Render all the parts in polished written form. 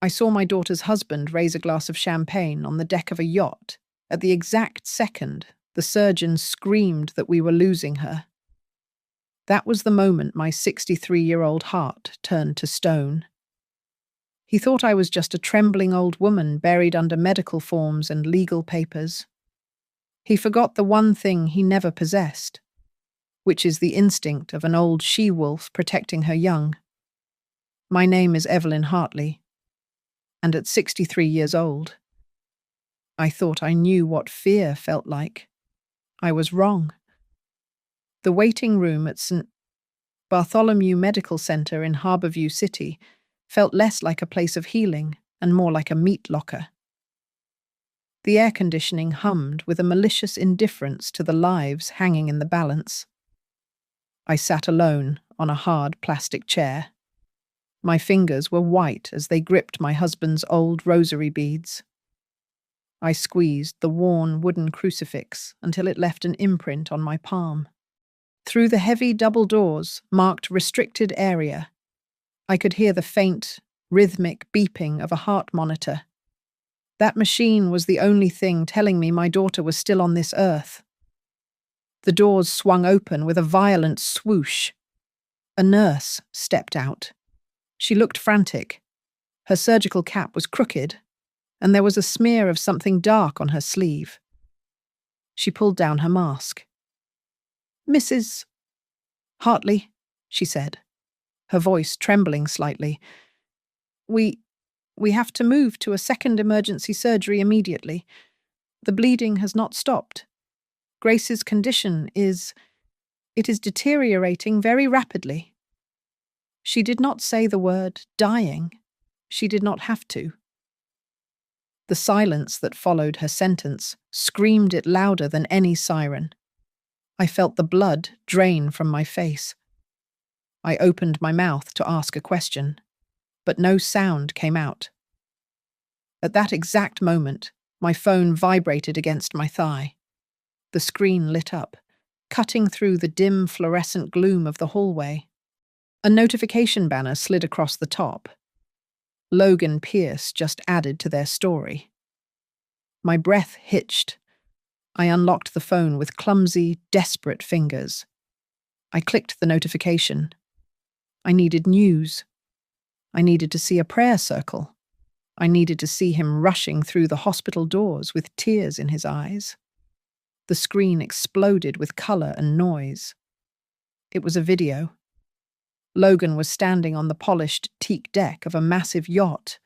I saw my daughter's husband raise a glass of champagne on the deck of a yacht. At the exact second, the surgeon screamed that we were losing her. That was the moment my 63-year-old heart turned to stone. He thought I was just a trembling old woman buried under medical forms and legal papers. He forgot the one thing he never possessed, which is the instinct of an old she-wolf protecting her young. My name is Evelyn Hartley, and at 63 years old, I thought I knew what fear felt like. I was wrong. The waiting room at St. Bartholomew Medical Center in Harborview City felt less like a place of healing and more like a meat locker. The air conditioning hummed with a malicious indifference to the lives hanging in the balance. I sat alone on a hard plastic chair. My fingers were white as they gripped my husband's old rosary beads. I squeezed the worn wooden crucifix until it left an imprint on my palm. Through the heavy double doors marked restricted area, I could hear the faint, rhythmic beeping of a heart monitor. That machine was the only thing telling me my daughter was still on this earth. The doors swung open with a violent swoosh. A nurse stepped out. She looked frantic. Her surgical cap was crooked, and there was a smear of something dark on her sleeve. She pulled down her mask. "Mrs. Hartley," she said, her voice trembling slightly. We have to move to a second emergency surgery immediately. The bleeding has not stopped. Grace's condition is deteriorating very rapidly." She did not say the word dying. She did not have to. The silence that followed her sentence screamed it louder than any siren. I felt the blood drain from my face. I opened my mouth to ask a question, but no sound came out. At that exact moment, my phone vibrated against my thigh. The screen lit up, cutting through the dim fluorescent gloom of the hallway. A notification banner slid across the top. Logan Pierce just added to their story. My breath hitched. I unlocked the phone with clumsy, desperate fingers. I clicked the notification. I needed news. I needed to see a prayer circle. I needed to see him rushing through the hospital doors with tears in his eyes. The screen exploded with color and noise. It was a video. Logan was standing on the polished teak deck of a massive yacht.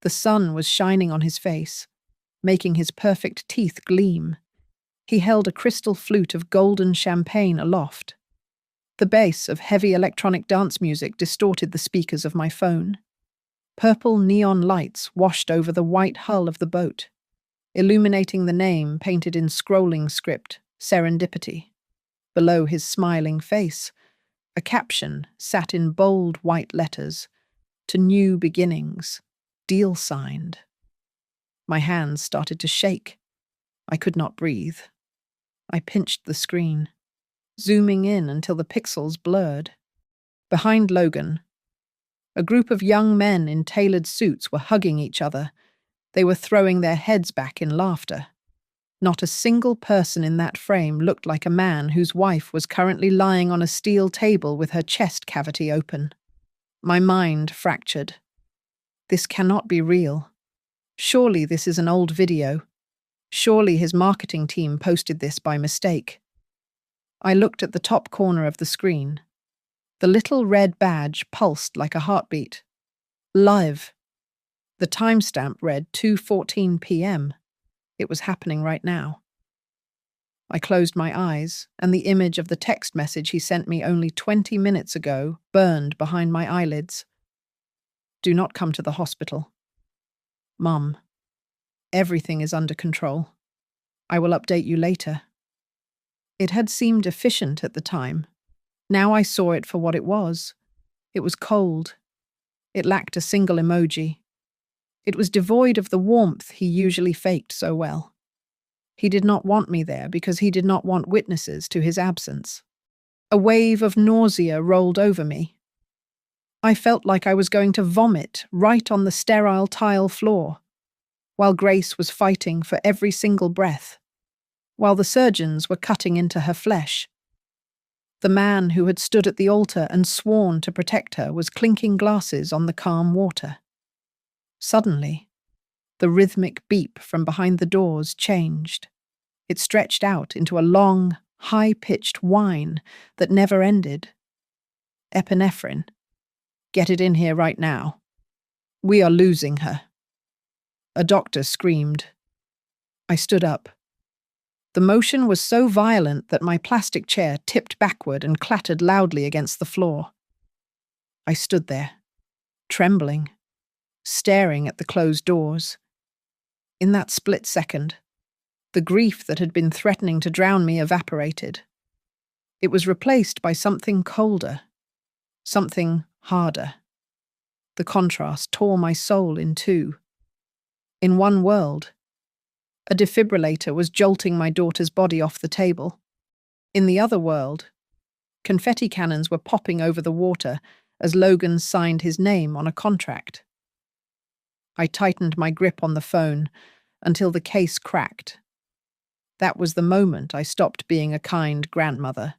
The sun was shining on his face, making his perfect teeth gleam. He held a crystal flute of golden champagne aloft. The bass of heavy electronic dance music distorted the speakers of my phone. Purple neon lights washed over the white hull of the boat, illuminating the name painted in scrolling script, Serendipity. Below his smiling face, a caption sat in bold white letters, "To new beginnings, deal signed." My hands started to shake. I could not breathe. I pinched the screen, zooming in until the pixels blurred. Behind Logan, a group of young men in tailored suits were hugging each other. They were throwing their heads back in laughter. Not a single person in that frame looked like a man whose wife was currently lying on a steel table with her chest cavity open. My mind fractured. This cannot be real. Surely this is an old video. Surely his marketing team posted this by mistake. I looked at the top corner of the screen. The little red badge pulsed like a heartbeat. Live. The timestamp read 2:14 p.m. It was happening right now. I closed my eyes, and the image of the text message he sent me only 20 minutes ago burned behind my eyelids. "Do not come to the hospital. Mum, everything is under control. I will update you later." It had seemed efficient at the time. Now I saw it for what it was. It was cold. It lacked a single emoji. It was devoid of the warmth he usually faked so well. He did not want me there because he did not want witnesses to his absence. A wave of nausea rolled over me. I felt like I was going to vomit right on the sterile tile floor, while Grace was fighting for every single breath, while the surgeons were cutting into her flesh. The man who had stood at the altar and sworn to protect her was clinking glasses on the calm water. Suddenly, the rhythmic beep from behind the doors changed. It stretched out into a long, high-pitched whine that never ended. Epinephrine. Get it in here right now. We are losing her. A doctor screamed. I stood up. The motion was so violent that my plastic chair tipped backward and clattered loudly against the floor. I stood there, trembling, staring at the closed doors. In that split second, the grief that had been threatening to drown me evaporated. It was replaced by something colder, something harder. The contrast tore my soul in two. In one world, a defibrillator was jolting my daughter's body off the table. In the other world, confetti cannons were popping over the water as Logan signed his name on a contract. I tightened my grip on the phone until the case cracked. That was the moment I stopped being a kind grandmother.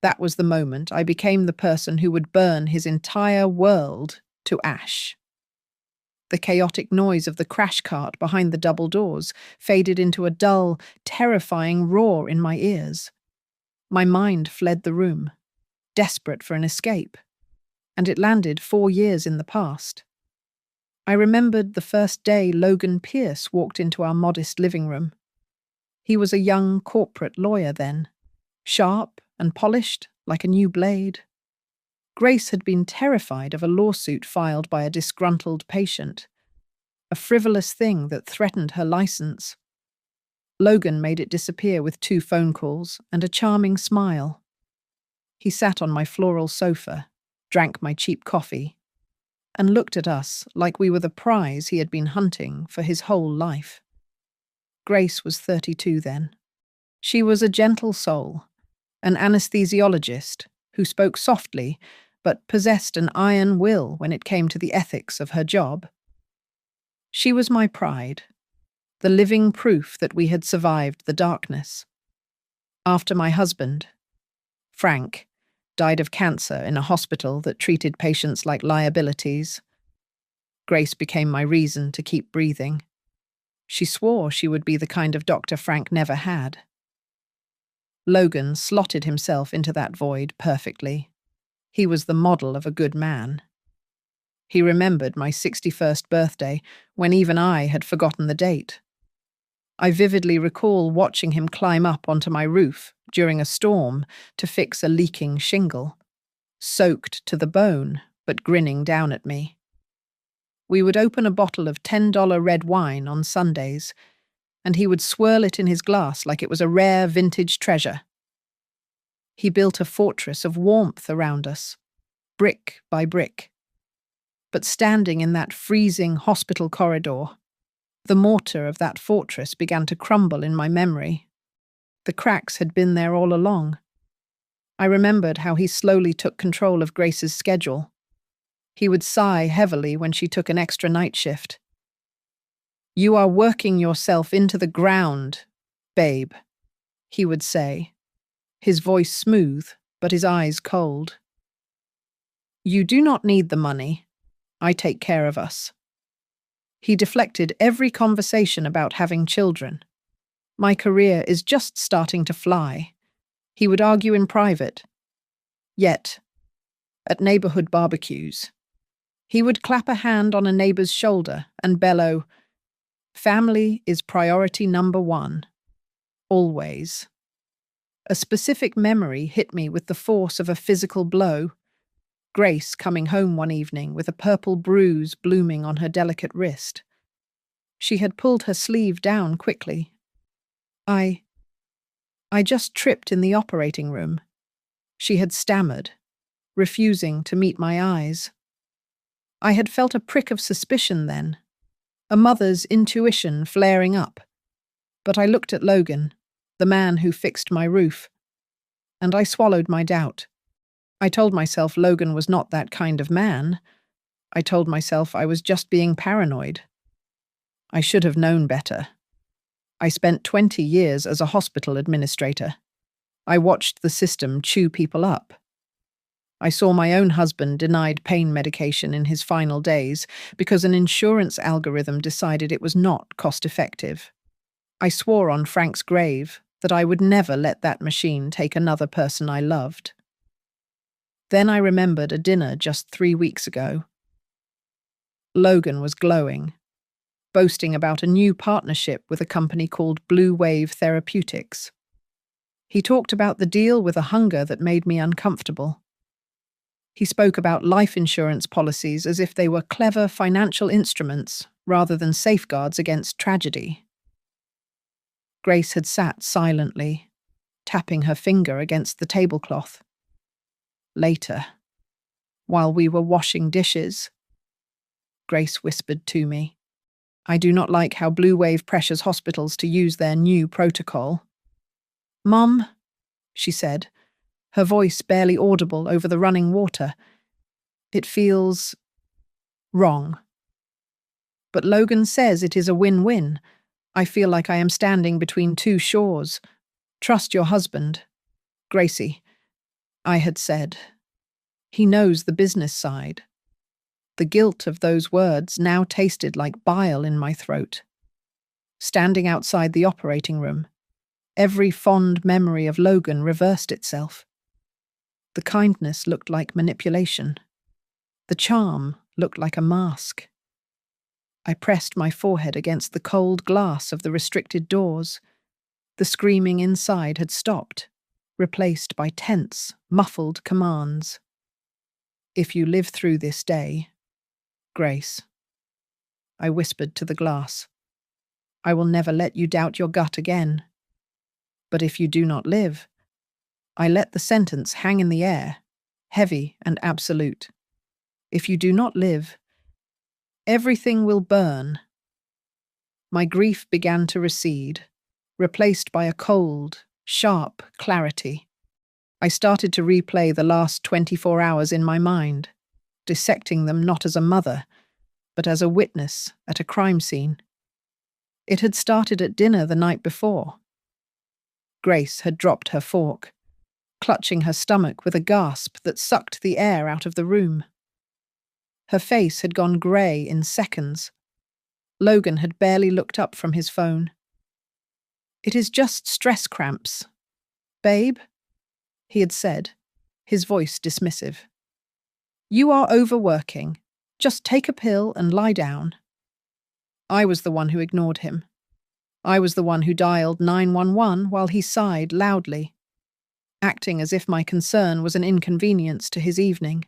That was the moment I became the person who would burn his entire world to ash. The chaotic noise of the crash cart behind the double doors faded into a dull, terrifying roar in my ears. My mind fled the room, desperate for an escape, and it landed 4 years in the past. I remembered the first day Logan Pierce walked into our modest living room. He was a young corporate lawyer then, sharp and polished like a new blade. Grace had been terrified of a lawsuit filed by a disgruntled patient, a frivolous thing that threatened her license. Logan made it disappear with 2 phone calls and a charming smile. He sat on my floral sofa, drank my cheap coffee, and looked at us like we were the prize he had been hunting for his whole life. Grace was 32 then. She was a gentle soul, an anesthesiologist who spoke softly but possessed an iron will when it came to the ethics of her job. She was my pride, the living proof that we had survived the darkness. After my husband, Frank, died of cancer in a hospital that treated patients like liabilities, Grace became my reason to keep breathing. She swore she would be the kind of doctor Frank never had. Logan slotted himself into that void perfectly. He was the model of a good man. He remembered my 61st birthday, when even I had forgotten the date. I vividly recall watching him climb up onto my roof during a storm to fix a leaking shingle, soaked to the bone, but grinning down at me. We would open a bottle of $10 red wine on Sundays, and he would swirl it in his glass like it was a rare vintage treasure. He built a fortress of warmth around us, brick by brick. But standing in that freezing hospital corridor, the mortar of that fortress began to crumble in my memory. The cracks had been there all along. I remembered how he slowly took control of Grace's schedule. He would sigh heavily when she took an extra night shift. "You are working yourself into the ground, babe," he would say, his voice smooth, but his eyes cold. "You do not need the money. I take care of us." He deflected every conversation about having children. "My career is just starting to fly," he would argue in private. Yet, at neighborhood barbecues, he would clap a hand on a neighbor's shoulder and bellow, "Family is priority number 1. Always." A specific memory hit me with the force of a physical blow. Grace coming home one evening with a purple bruise blooming on her delicate wrist. She had pulled her sleeve down quickly. I just tripped in the operating room," she had stammered, refusing to meet my eyes. I had felt a prick of suspicion then, a mother's intuition flaring up. But I looked at Logan, the man who fixed my roof, and I swallowed my doubt. I told myself Logan was not that kind of man. I told myself I was just being paranoid. I should have known better. I spent 20 years as a hospital administrator. I watched the system chew people up. I saw my own husband denied pain medication in his final days because an insurance algorithm decided it was not cost-effective. I swore on Frank's grave that I would never let that machine take another person I loved. Then I remembered a dinner just 3 weeks ago. Logan was glowing, boasting about a new partnership with a company called Blue Wave Therapeutics. He talked about the deal with a hunger that made me uncomfortable. He spoke about life insurance policies as if they were clever financial instruments rather than safeguards against tragedy. Grace had sat silently, tapping her finger against the tablecloth. Later, while we were washing dishes, Grace whispered to me, "I do not like how Blue Wave pressures hospitals to use their new protocol." "Mum," she said, her voice barely audible over the running water, "it feels wrong. But Logan says it is a win-win. I feel like I am standing between two shores. Trust your husband, Gracie," I had said. He knows the business side. The guilt of those words now tasted like bile in my throat. Standing outside the operating room, every fond memory of Logan reversed itself. The kindness looked like manipulation. The charm looked like a mask. I pressed my forehead against the cold glass of the restricted doors. The screaming inside had stopped, replaced by tense, muffled commands. "If you live through this day, Grace," I whispered to the glass, "I will never let you doubt your gut again. But if you do not live," I let the sentence hang in the air, heavy and absolute. "If you do not live, everything will burn." My grief began to recede, replaced by a cold, sharp clarity. I started to replay the last 24 hours in my mind, dissecting them not as a mother, but as a witness at a crime scene. It had started at dinner the night before. Grace had dropped her fork, clutching her stomach with a gasp that sucked the air out of the room. Her face had gone grey in seconds. Logan had barely looked up from his phone. "It is just stress cramps, babe," he had said, his voice dismissive. "You are overworking. Just take a pill and lie down." I was the one who ignored him. I was the one who dialed 911 while he sighed loudly, acting as if my concern was an inconvenience to his evening.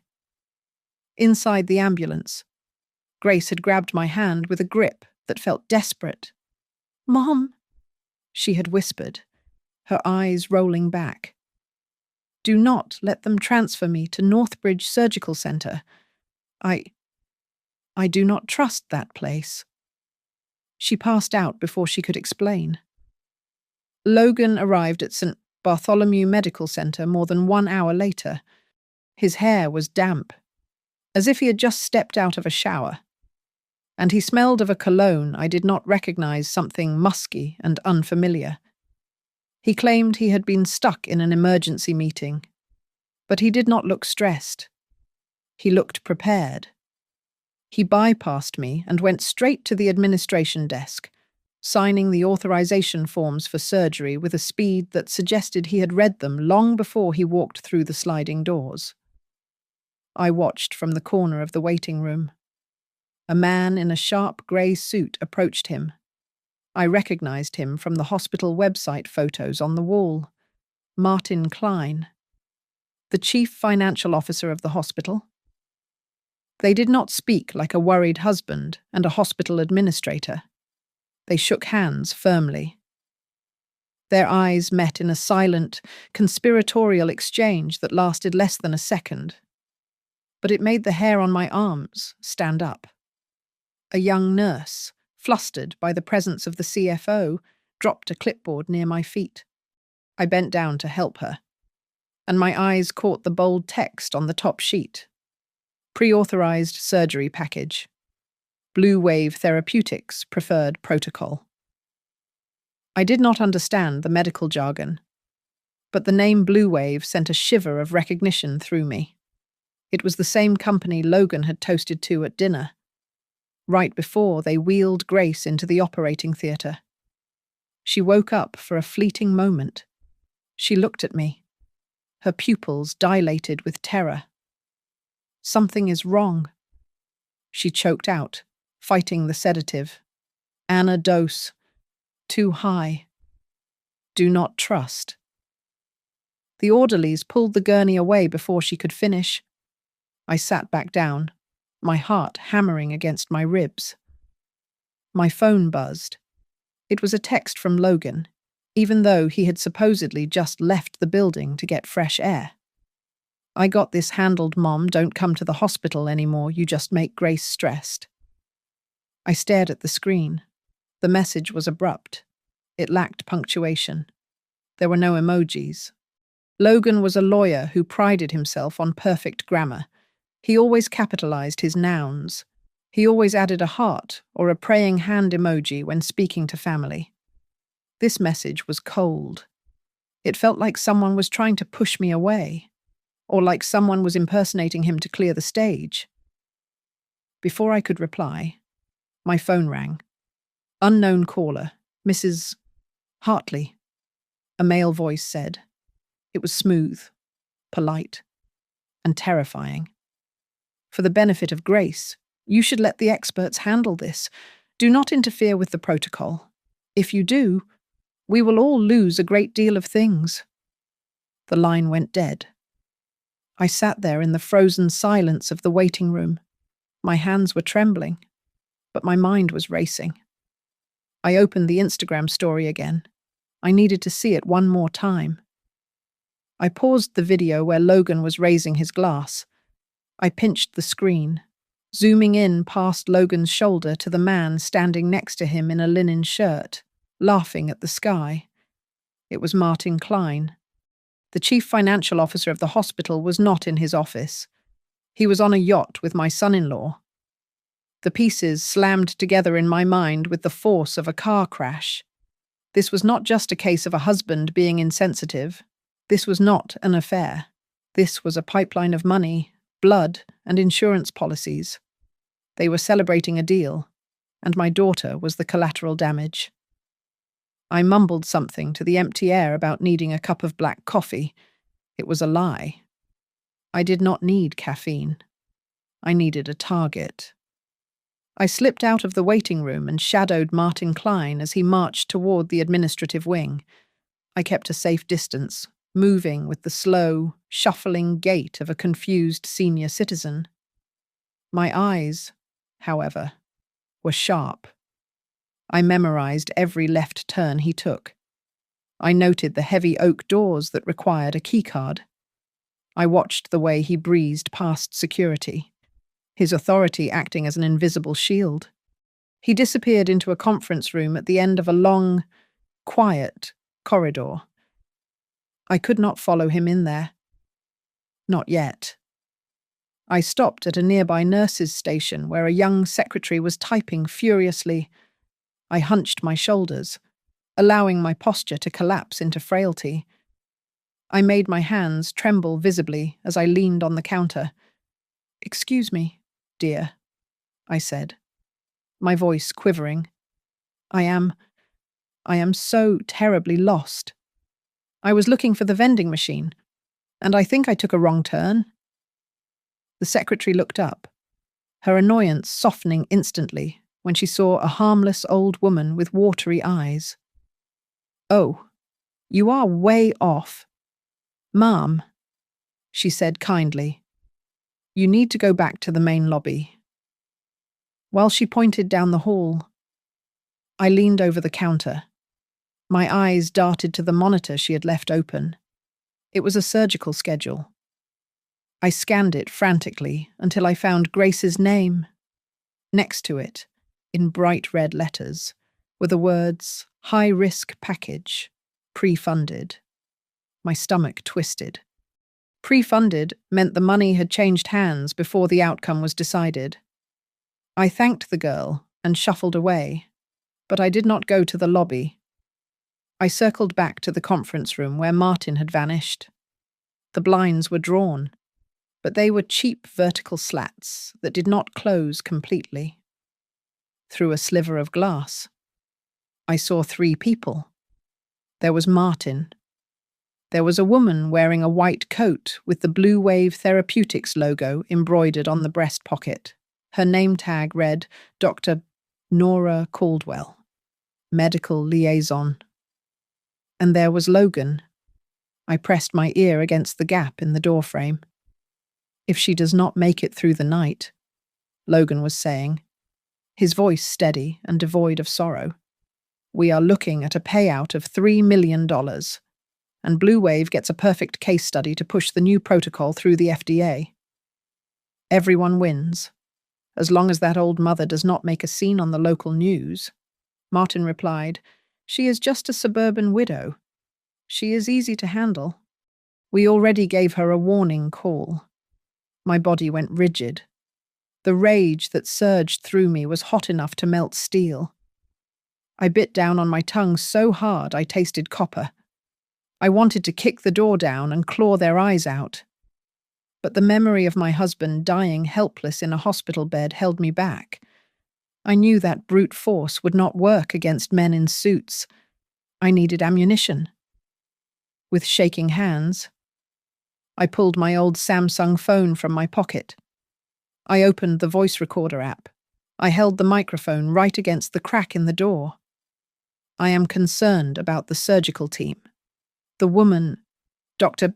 Inside the ambulance, Grace had grabbed my hand with a grip that felt desperate. "Mom," she had whispered, her eyes rolling back. "Do not let them transfer me to Northbridge Surgical Center. I do not trust that place." She passed out before she could explain. Logan arrived at St. Bartholomew Medical Center more than 1 hour later. His hair was damp, as if he had just stepped out of a shower, and he smelled of a cologne I did not recognize, something musky and unfamiliar. He claimed he had been stuck in an emergency meeting, but he did not look stressed. He looked prepared. He bypassed me and went straight to the administration desk, signing the authorization forms for surgery with a speed that suggested he had read them long before he walked through the sliding doors. I watched from the corner of the waiting room. A man in a sharp grey suit approached him. I recognized him from the hospital website photos on the wall. Martin Klein, the chief financial officer of the hospital. They did not speak like a worried husband and a hospital administrator. They shook hands firmly. Their eyes met in a silent, conspiratorial exchange that lasted less than a second. But it made the hair on my arms stand up. A young nurse, flustered by the presence of the CFO, dropped a clipboard near my feet. I bent down to help her. and my eyes caught the bold text on the top sheet. Pre-authorized surgery package. Blue Wave Therapeutics preferred protocol. I did not understand the medical jargon, but the name Blue Wave sent a shiver of recognition through me. It was the same company Logan had toasted to at dinner, right before they wheeled Grace into the operating theatre. She woke up for a fleeting moment. She looked at me, her pupils dilated with terror. "Something is wrong," she choked out, fighting the sedative. "Anna dose. Too high. Do not trust." The orderlies pulled the gurney away before she could finish. I sat back down, my heart hammering against my ribs. My phone buzzed. It was a text from Logan, even though he had supposedly just left the building to get fresh air. "I got this handled, Mom. Don't come to the hospital anymore. You just make Grace stressed." I stared at the screen. The message was abrupt. It lacked punctuation. There were no emojis. Logan was a lawyer who prided himself on perfect grammar. He always capitalized his nouns. He always added a heart or a praying hand emoji when speaking to family. This message was cold. It felt like someone was trying to push me away, or like someone was impersonating him to clear the stage. Before I could reply, my phone rang. "Unknown caller, Mrs. Hartley," a male voice said. It was smooth, polite, and terrifying. "For the benefit of Grace, you should let the experts handle this. Do not interfere with the protocol. If you do, we will all lose a great deal of things." The line went dead. I sat there in the frozen silence of the waiting room. My hands were trembling, but my mind was racing. I opened the Instagram story again. I needed to see it one more time. I paused the video where Logan was raising his glass. I pinched the screen, zooming in past Logan's shoulder to the man standing next to him in a linen shirt, laughing at the sky. It was Martin Klein. The chief financial officer of the hospital was not in his office. He was on a yacht with my son-in-law. The pieces slammed together in my mind with the force of a car crash. This was not just a case of a husband being insensitive. This was not an affair. This was a pipeline of money, blood, and insurance policies. They were celebrating a deal, and my daughter was the collateral damage. I mumbled something to the empty air about needing a cup of black coffee. It was a lie. I did not need caffeine. I needed a target. I slipped out of the waiting room and shadowed Martin Klein as he marched toward the administrative wing. I kept a safe distance, moving with the slow, shuffling gait of a confused senior citizen. My eyes, however, were sharp. I memorized every left turn he took. I noted the heavy oak doors that required a keycard. I watched the way he breezed past security, his authority acting as an invisible shield. He disappeared into a conference room at the end of a long, quiet corridor. I could not follow him in there. Not yet. I stopped at a nearby nurse's station where a young secretary was typing furiously. I hunched my shoulders, allowing my posture to collapse into frailty. I made my hands tremble visibly as I leaned on the counter. "Excuse me, dear," I said, my voice quivering. I am so terribly lost. I was looking for the vending machine, and I think I took a wrong turn." The secretary looked up, her annoyance softening instantly when she saw a harmless old woman with watery eyes. "Oh, you are way off. Ma'am," she said kindly, "you need to go back to the main lobby." While she pointed down the hall, I leaned over the counter. My eyes darted to the monitor she had left open. It was a surgical schedule. I scanned it frantically until I found Grace's name. Next to it, in bright red letters, were the words, "High-risk package, pre-funded." My stomach twisted. Pre-funded meant the money had changed hands before the outcome was decided. I thanked the girl and shuffled away, but I did not go to the lobby. I circled back to the conference room where Martin had vanished. The blinds were drawn, but they were cheap vertical slats that did not close completely. Through a sliver of glass, I saw 3 people. There was Martin. There was a woman wearing a white coat with the Blue Wave Therapeutics logo embroidered on the breast pocket. Her name tag read Dr. Nora Caldwell, Medical Liaison. And there was Logan. I pressed my ear against the gap in the doorframe. If she does not make it through the night, Logan was saying, his voice steady and devoid of sorrow, we are looking at a payout of $3 million, and Blue Wave gets a perfect case study to push the new protocol through the FDA. Everyone wins, as long as that old mother does not make a scene on the local news. Martin replied, she is just a suburban widow. She is easy to handle. We already gave her a warning call. My body went rigid. The rage that surged through me was hot enough to melt steel. I bit down on my tongue so hard I tasted copper. I wanted to kick the door down and claw their eyes out. But the memory of my husband dying helpless in a hospital bed held me back. I knew that brute force would not work against men in suits. I needed ammunition. With shaking hands, I pulled my old Samsung phone from my pocket. I opened the voice recorder app. I held the microphone right against the crack in the door. I am concerned about the surgical team. The woman, Dr.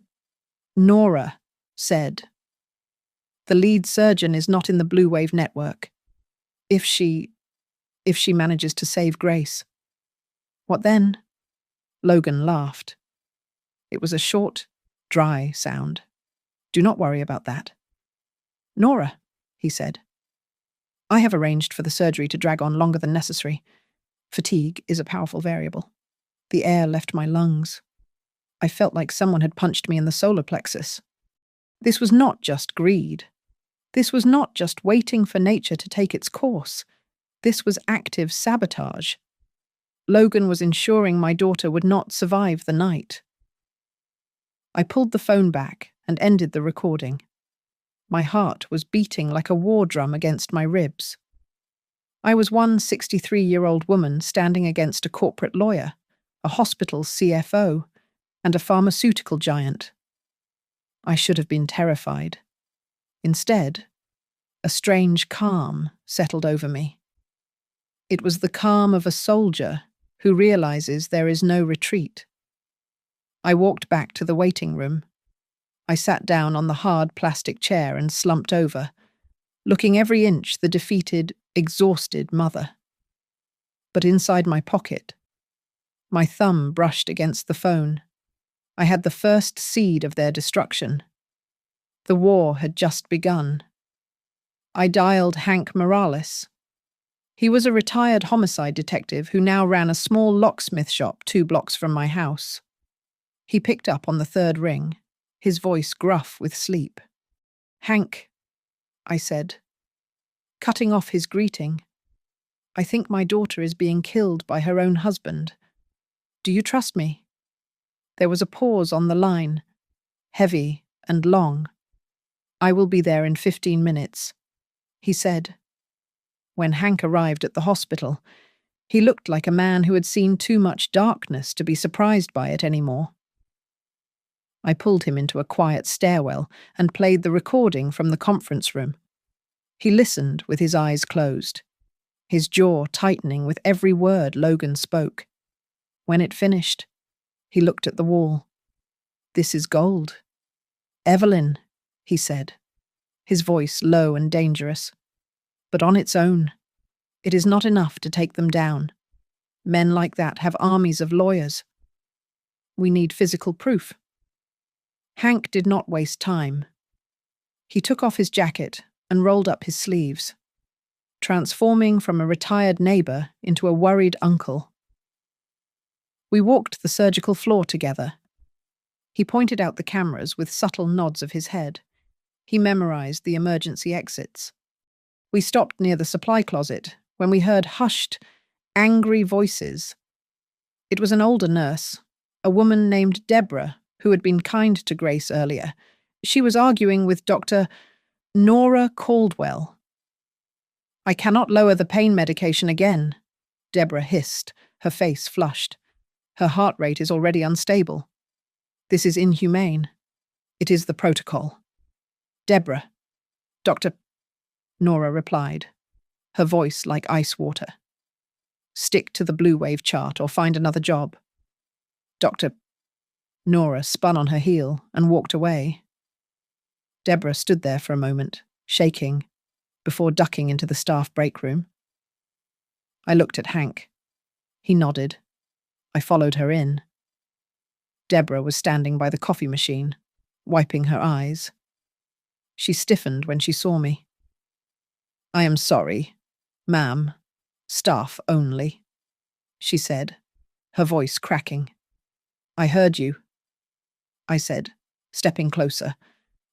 Nora, said. The lead surgeon is not in the Blue Wave network. If she manages to save Grace. What then? Logan laughed. It was a short, dry sound. Do not worry about that. Nora, he said. I have arranged for the surgery to drag on longer than necessary. Fatigue is a powerful variable. The air left my lungs. I felt like someone had punched me in the solar plexus. This was not just greed. This was not just waiting for nature to take its course. This was active sabotage. Logan was ensuring my daughter would not survive the night. I pulled the phone back and ended the recording. My heart was beating like a war drum against my ribs. I was one 63-year-old woman standing against a corporate lawyer, a hospital CFO, and a pharmaceutical giant. I should have been terrified. Instead, a strange calm settled over me. It was the calm of a soldier who realizes there is no retreat. I walked back to the waiting room. I sat down on the hard plastic chair and slumped over, looking every inch the defeated, exhausted mother. But inside my pocket, my thumb brushed against the phone. I had the first seed of their destruction. The war had just begun. I dialed Hank Morales. He was a retired homicide detective who now ran a small locksmith shop 2 blocks from my house. He picked up on the 3rd ring, his voice gruff with sleep. Hank, I said, cutting off his greeting. I think my daughter is being killed by her own husband. Do you trust me? There was a pause on the line, heavy and long. I will be there in 15 minutes, he said. When Hank arrived at the hospital, he looked like a man who had seen too much darkness to be surprised by it anymore. I pulled him into a quiet stairwell and played the recording from the conference room. He listened with his eyes closed, his jaw tightening with every word Logan spoke. When it finished, he looked at the wall. This is gold. Evelyn, he said, his voice low and dangerous. But on its own, it is not enough to take them down. Men like that have armies of lawyers. We need physical proof. Hank did not waste time. He took off his jacket and rolled up his sleeves, transforming from a retired neighbor into a worried uncle. We walked the surgical floor together. He pointed out the cameras with subtle nods of his head. He memorized the emergency exits. We stopped near the supply closet when we heard hushed, angry voices. It was an older nurse, a woman named Deborah, who had been kind to Grace earlier. She was arguing with Dr. Nora Caldwell. "I cannot lower the pain medication again," Deborah hissed, her face flushed. "Her heart rate is already unstable. This is inhumane. It is the protocol." "Deborah." "Dr. Nora replied, her voice like ice water. "Stick to the blue wave chart or find another job." Dr. Nora spun on her heel and walked away. Deborah stood there for a moment, shaking, before ducking into the staff break room. I looked at Hank. He nodded. I followed her in. Deborah was standing by the coffee machine, wiping her eyes. She stiffened when she saw me. "I am sorry, ma'am. Staff only," she said, her voice cracking. "I heard you," I said, stepping closer.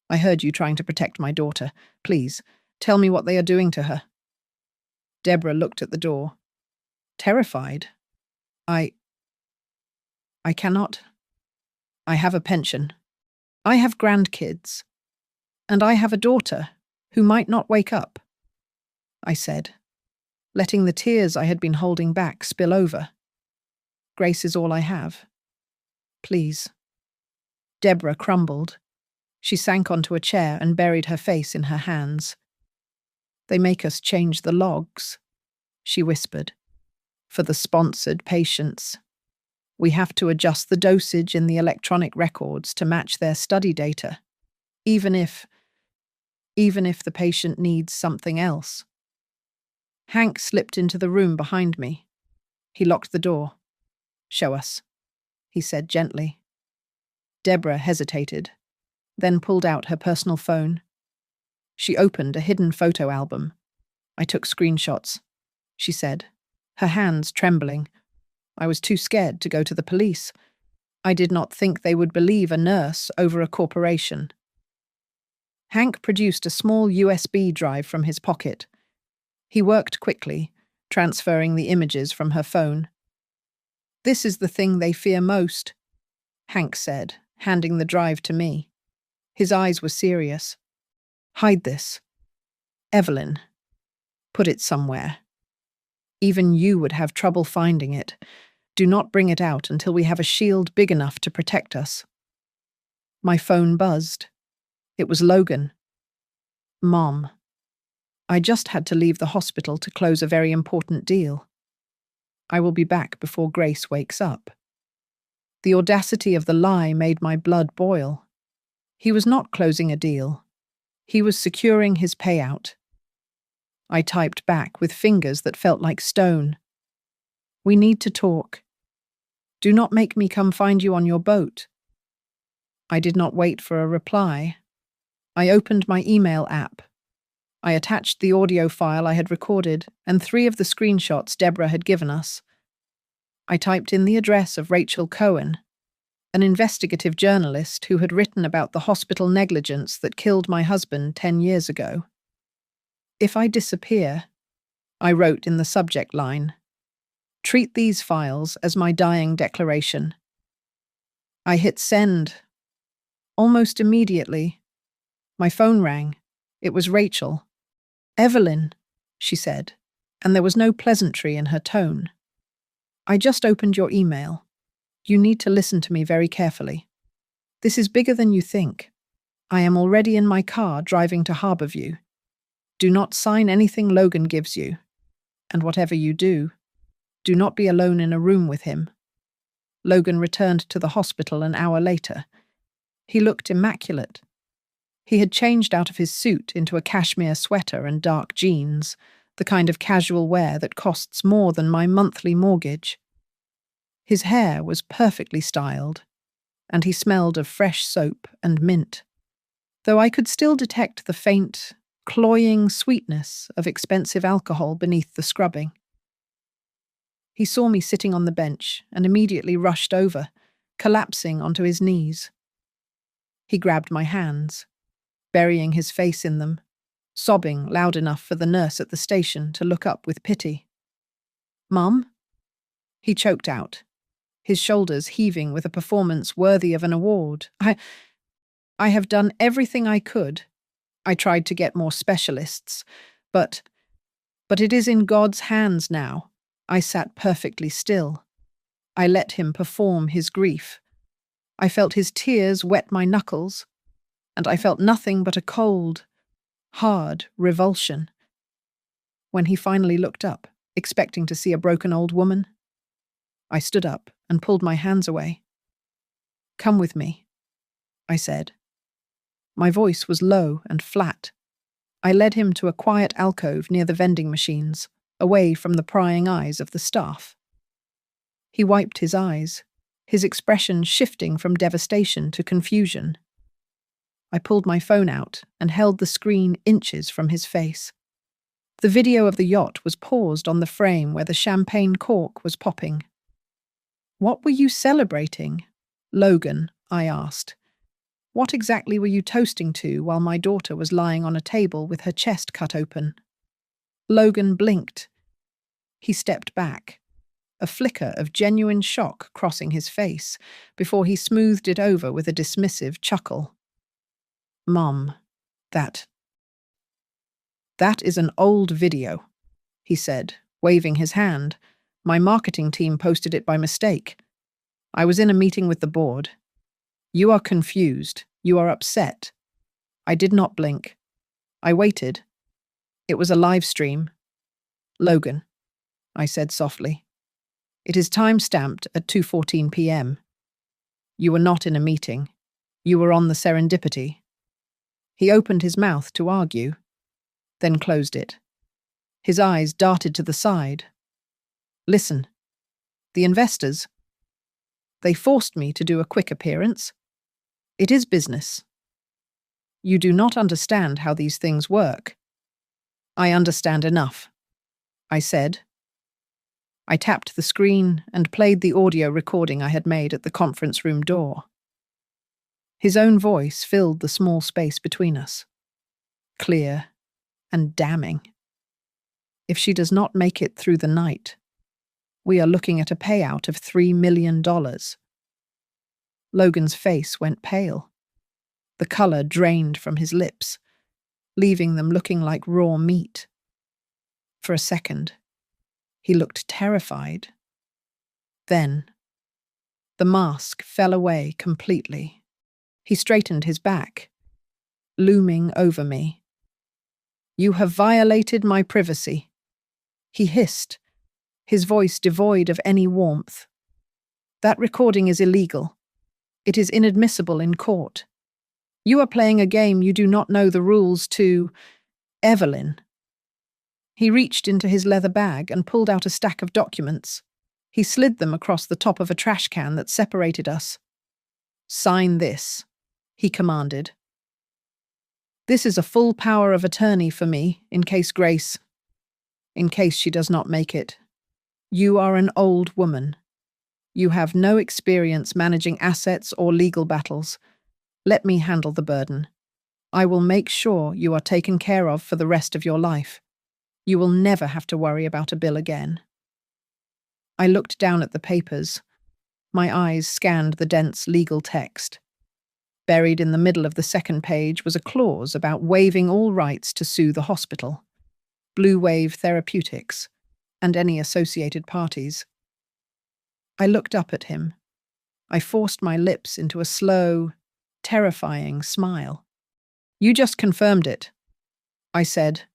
"I heard you trying to protect my daughter. Please, tell me what they are doing to her." Deborah looked at the door, terrified. I cannot. I have a pension. I have grandkids. And I have a daughter who might not wake up," I said, letting the tears I had been holding back spill over. "Grace is all I have. Please." Deborah crumbled. She sank onto a chair and buried her face in her hands. "They make us change the logs," she whispered, "for the sponsored patients. We have to adjust the dosage in the electronic records to match their study data, even if the patient needs something else." Hank slipped into the room behind me. He locked the door. "Show us," he said gently. Deborah hesitated, then pulled out her personal phone. She opened a hidden photo album. "I took screenshots," she said, her hands trembling. "I was too scared to go to the police. I did not think they would believe a nurse over a corporation." Hank produced a small USB drive from his pocket. He worked quickly, transferring the images from her phone. "This is the thing they fear most," Hank said, handing the drive to me. His eyes were serious. "Hide this. Evelyn. Put it somewhere. Even you would have trouble finding it. Do not bring it out until we have a shield big enough to protect us." My phone buzzed. It was Logan. "Mom. I just had to leave the hospital to close a very important deal. I will be back before Grace wakes up." The audacity of the lie made my blood boil. He was not closing a deal. He was securing his payout. I typed back with fingers that felt like stone. "We need to talk. Do not make me come find you on your boat." I did not wait for a reply. I opened my email app. I attached the audio file I had recorded and 3 of the screenshots Deborah had given us. I typed in the address of Rachel Cohen, an investigative journalist who had written about the hospital negligence that killed my husband 10 years ago. "If I disappear," I wrote in the subject line, "treat these files as my dying declaration." I hit send. Almost immediately, my phone rang. It was Rachel. "Evelyn," she said, and there was no pleasantry in her tone. "I just opened your email. You need to listen to me very carefully. This is bigger than you think. I am already in my car driving to Harborview. Do not sign anything Logan gives you. And whatever you do not be alone in a room with him." Logan returned to the hospital an hour later. He looked immaculate. He had changed out of his suit into a cashmere sweater and dark jeans, the kind of casual wear that costs more than my monthly mortgage. His hair was perfectly styled, and he smelled of fresh soap and mint, though I could still detect the faint, cloying sweetness of expensive alcohol beneath the scrubbing. He saw me sitting on the bench and immediately rushed over, collapsing onto his knees. He grabbed my hands, burying his face in them, sobbing loud enough for the nurse at the station to look up with pity. "Mum?" He choked out, his shoulders heaving with a performance worthy of an award. I have done everything I could. I tried to get more specialists, but it is in God's hands now. I sat perfectly still. I let him perform his grief. I felt his tears wet my knuckles, and I felt nothing but a cold, hard revulsion. When he finally looked up, expecting to see a broken old woman, I stood up and pulled my hands away. "Come with me," I said. My voice was low and flat. I led him to a quiet alcove near the vending machines, away from the prying eyes of the staff. He wiped his eyes, his expression shifting from devastation to confusion. I pulled my phone out and held the screen inches from his face. The video of the yacht was paused on the frame where the champagne cork was popping. "What were you celebrating, Logan?" I asked. "What exactly were you toasting to while my daughter was lying on a table with her chest cut open?" Logan blinked. He stepped back, a flicker of genuine shock crossing his face, before he smoothed it over with a dismissive chuckle. "Mom, that is an old video," he said, waving his hand. "My marketing team posted it by mistake. I was in a meeting with the board. You are confused. You are upset." I did not blink. I waited. It was a live stream. "Logan," I said softly. "It is time-stamped at 2:14 p.m. You were not in a meeting. You were on the Serendipity." He opened his mouth to argue, then closed it. His eyes darted to the side. "Listen, the investors, they forced me to do a quick appearance. It is business. You do not understand how these things work." "I understand enough," I said. I tapped the screen and played the audio recording I had made at the conference room door. His own voice filled the small space between us, clear and damning. "If she does not make it through the night, we are looking at a payout of $3 million. Logan's face went pale. The color drained from his lips, leaving them looking like raw meat. For a second, he looked terrified. Then, the mask fell away completely. He straightened his back, looming over me. "You have violated my privacy," he hissed, his voice devoid of any warmth. "That recording is illegal. It is inadmissible in court. You are playing a game you do not know the rules to. Evelyn." He reached into his leather bag and pulled out a stack of documents. He slid them across the top of a trash can that separated us. "Sign this," he commanded. "This is a full power of attorney for me, in case she does not make it. You are an old woman. You have no experience managing assets or legal battles. Let me handle the burden. I will make sure you are taken care of for the rest of your life. You will never have to worry about a bill again." I looked down at the papers. My eyes scanned the dense legal text. Buried in the middle of the second page was a clause about waiving all rights to sue the hospital, Blue Wave Therapeutics, and any associated parties. I looked up at him. I forced my lips into a slow, terrifying smile. "You just confirmed it," I said.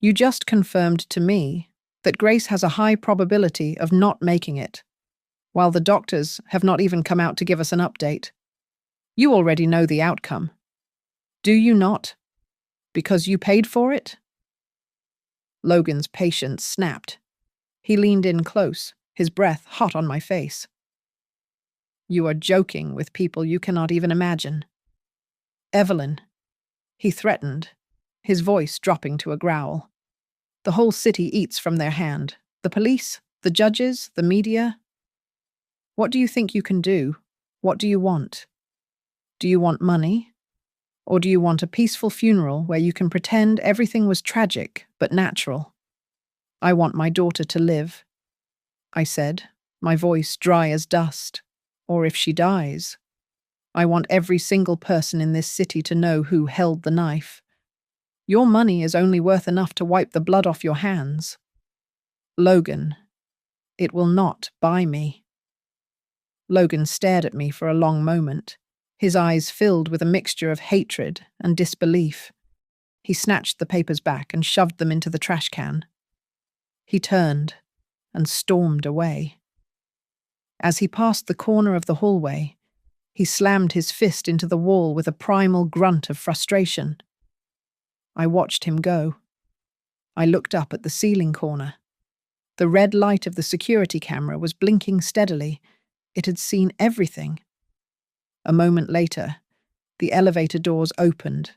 "You just confirmed to me that Grace has a high probability of not making it, while the doctors have not even come out to give us an update. You already know the outcome. Do you not? Because you paid for it?" Logan's patience snapped. He leaned in close, his breath hot on my face. "You are joking with people you cannot even imagine. Evelyn," he threatened, his voice dropping to a growl. "The whole city eats from their hand. The police, the judges, the media. What do you think you can do? What do you want? Do you want money? Or do you want a peaceful funeral where you can pretend everything was tragic but natural? I want my daughter to live, I said, my voice dry as dust. Or if she dies, I want every single person in this city to know who held the knife. Your money is only worth enough to wipe the blood off your hands. Logan, it will not buy me. Logan stared at me for a long moment, his eyes filled with a mixture of hatred and disbelief. He snatched the papers back and shoved them into the trash can. He turned and stormed away. As he passed the corner of the hallway, he slammed his fist into the wall with a primal grunt of frustration. I watched him go. I looked up at the ceiling corner. The red light of the security camera was blinking steadily. It had seen everything. A moment later, the elevator doors opened.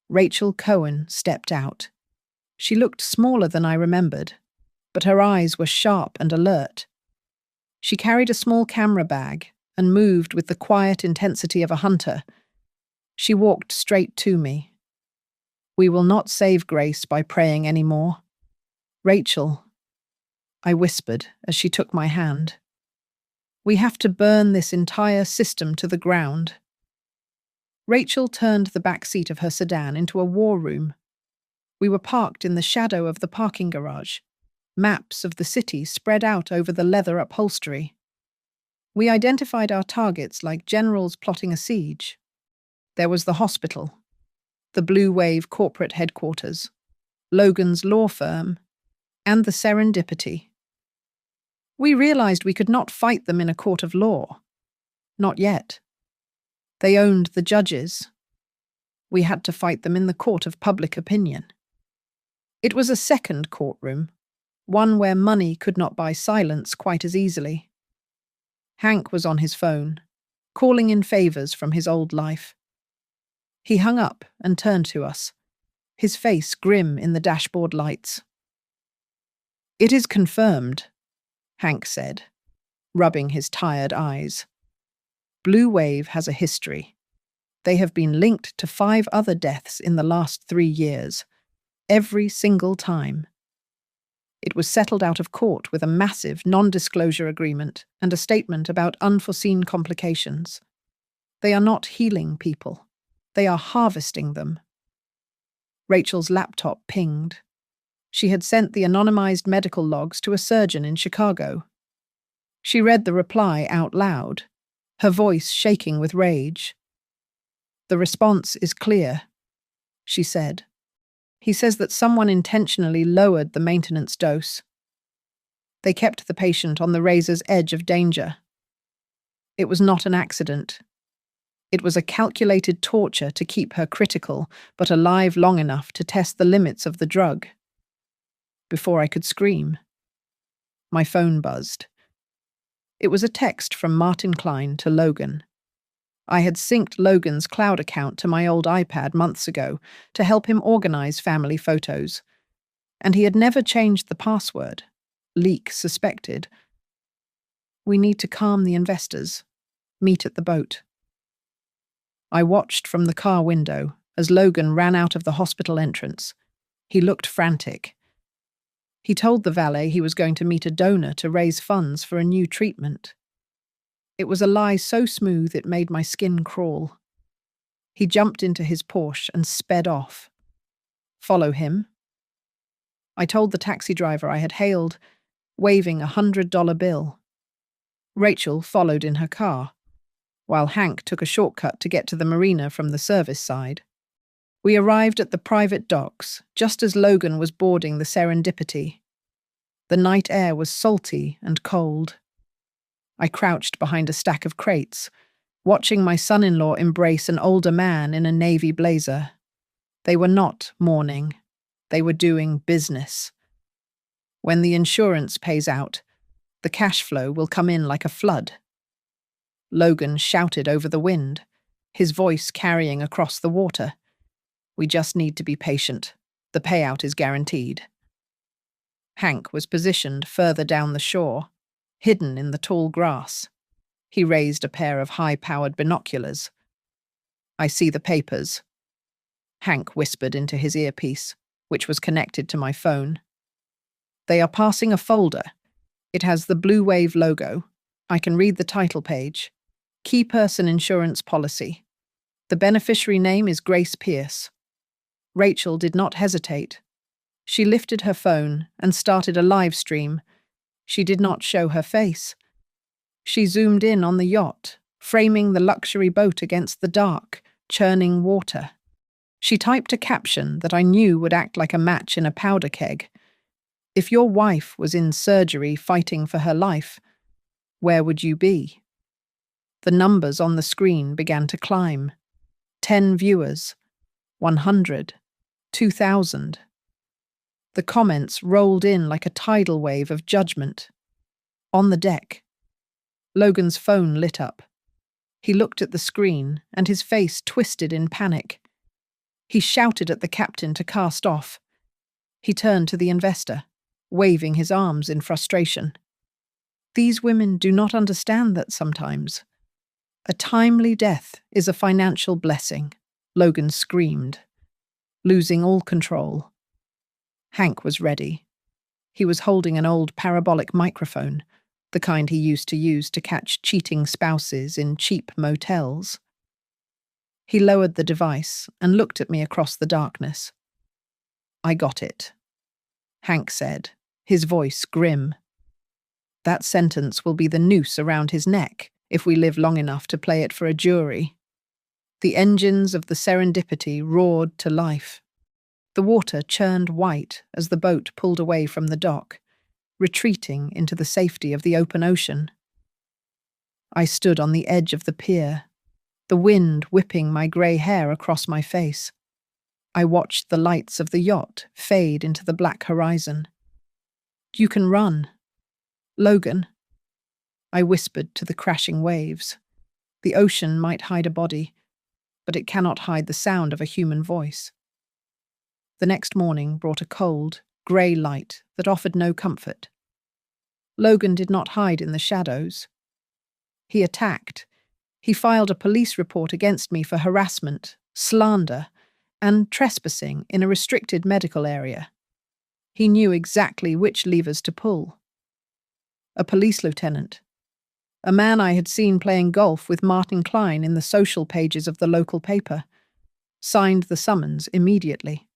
Rachel Cohen stepped out. She looked smaller than I remembered, but her eyes were sharp and alert. She carried a small camera bag and moved with the quiet intensity of a hunter. She walked straight to me. We will not save Grace by praying any more. Rachel, I whispered as she took my hand. We have to burn this entire system to the ground. Rachel turned the back seat of her sedan into a war room. We were parked in the shadow of the parking garage, maps of the city spread out over the leather upholstery. We identified our targets like generals plotting a siege. There was the hospital, the Blue Wave corporate headquarters, Logan's law firm, and the Serendipity. We realized we could not fight them in a court of law. Not yet. They owned the judges. We had to fight them in the court of public opinion. It was a second courtroom, one where money could not buy silence quite as easily. Hank was on his phone, calling in favors from his old life. He hung up and turned to us, his face grim in the dashboard lights. It is confirmed, Hank said, rubbing his tired eyes. Blue Wave has a history. They have been linked to 5 other deaths in the last 3 years, every single time. It was settled out of court with a massive non-disclosure agreement and a statement about unforeseen complications. They are not healing people. They are harvesting them. Rachel's laptop pinged. She had sent the anonymized medical logs to a surgeon in Chicago. She read the reply out loud, her voice shaking with rage. The response is clear, she said. He says that someone intentionally lowered the maintenance dose. They kept the patient on the razor's edge of danger. It was not an accident. It was a calculated torture to keep her critical, but alive long enough to test the limits of the drug. Before I could scream, my phone buzzed. It was a text from Martin Klein to Logan. I had synced Logan's cloud account to my old iPad months ago to help him organize family photos, and he had never changed the password. Leak suspected. We need to calm the investors. Meet at the boat. I watched from the car window as Logan ran out of the hospital entrance. He looked frantic. He told the valet he was going to meet a donor to raise funds for a new treatment. It was a lie so smooth it made my skin crawl. He jumped into his Porsche and sped off. Follow him? I told the taxi driver I had hailed, waving $100 bill. Rachel followed in her car, while Hank took a shortcut to get to the marina from the service side. We arrived at the private docks just as Logan was boarding the Serendipity. The night air was salty and cold. I crouched behind a stack of crates, watching my son-in-law embrace an older man in a navy blazer. They were not mourning. They were doing business. When the insurance pays out, the cash flow will come in like a flood. Logan shouted over the wind, his voice carrying across the water. We just need to be patient. The payout is guaranteed. Hank was positioned further down the shore, hidden in the tall grass. He raised a pair of high-powered binoculars. I see the papers, Hank whispered into his earpiece, which was connected to my phone. They are passing a folder. It has the Blue Wave logo. I can read the title page. Key Person Insurance Policy. The beneficiary name is Grace Pierce. Rachel did not hesitate. She lifted her phone and started a live stream. She did not show her face. She zoomed in on the yacht, framing the luxury boat against the dark, churning water. She typed a caption that I knew would act like a match in a powder keg. If your wife was in surgery fighting for her life, where would you be? The numbers on the screen began to climb. 10 viewers, 100, 2,000. The comments rolled in like a tidal wave of judgment. On the deck, Logan's phone lit up. He looked at the screen, and his face twisted in panic. He shouted at the captain to cast off. He turned to the investor, waving his arms in frustration. These women do not understand that sometimes. A timely death is a financial blessing, Logan screamed, losing all control. Hank was ready. He was holding an old parabolic microphone, the kind he used to use to catch cheating spouses in cheap motels. He lowered the device and looked at me across the darkness. I got it, Hank said, his voice grim. That sentence will be the noose around his neck if we live long enough to play it for a jury. The engines of the Serendipity roared to life. The water churned white as the boat pulled away from the dock, retreating into the safety of the open ocean. I stood on the edge of the pier, the wind whipping my grey hair across my face. I watched the lights of the yacht fade into the black horizon. You can run, Logan, I whispered to the crashing waves. The ocean might hide a body, but it cannot hide the sound of a human voice. The next morning brought a cold, grey light that offered no comfort. Logan did not hide in the shadows. He attacked. He filed a police report against me for harassment, slander, and trespassing in a restricted medical area. He knew exactly which levers to pull. A police lieutenant, a man I had seen playing golf with Martin Klein in the social pages of the local paper, signed the summons immediately.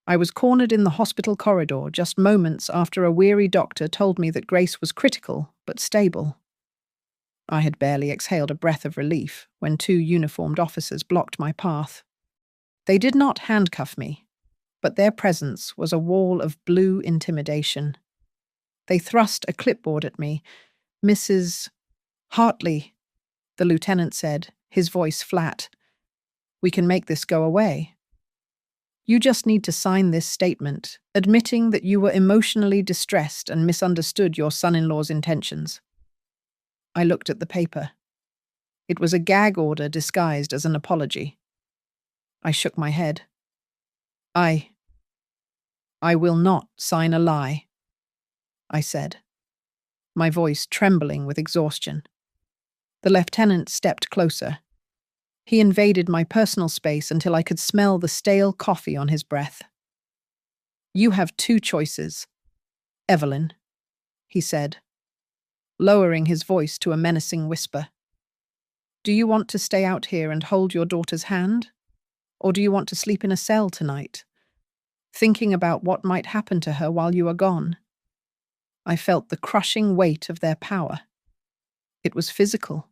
I was cornered in the hospital corridor just moments after a weary doctor told me that Grace was critical but stable. I had barely exhaled a breath of relief when 2 uniformed officers blocked my path. They did not handcuff me, but their presence was a wall of blue intimidation. They thrust a clipboard at me. Mrs. Hartley, the lieutenant said, his voice flat. We can make this go away. You just need to sign this statement, admitting that you were emotionally distressed and misunderstood your son-in-law's intentions. I looked at the paper. It was a gag order disguised as an apology. I shook my head. I will not sign a lie, I said, my voice trembling with exhaustion. The lieutenant stepped closer. He invaded my personal space until I could smell the stale coffee on his breath. You have 2 choices, Evelyn, he said, lowering his voice to a menacing whisper. Do you want to stay out here and hold your daughter's hand? Or do you want to sleep in a cell tonight, thinking about what might happen to her while you are gone? I felt the crushing weight of their power. It was physical.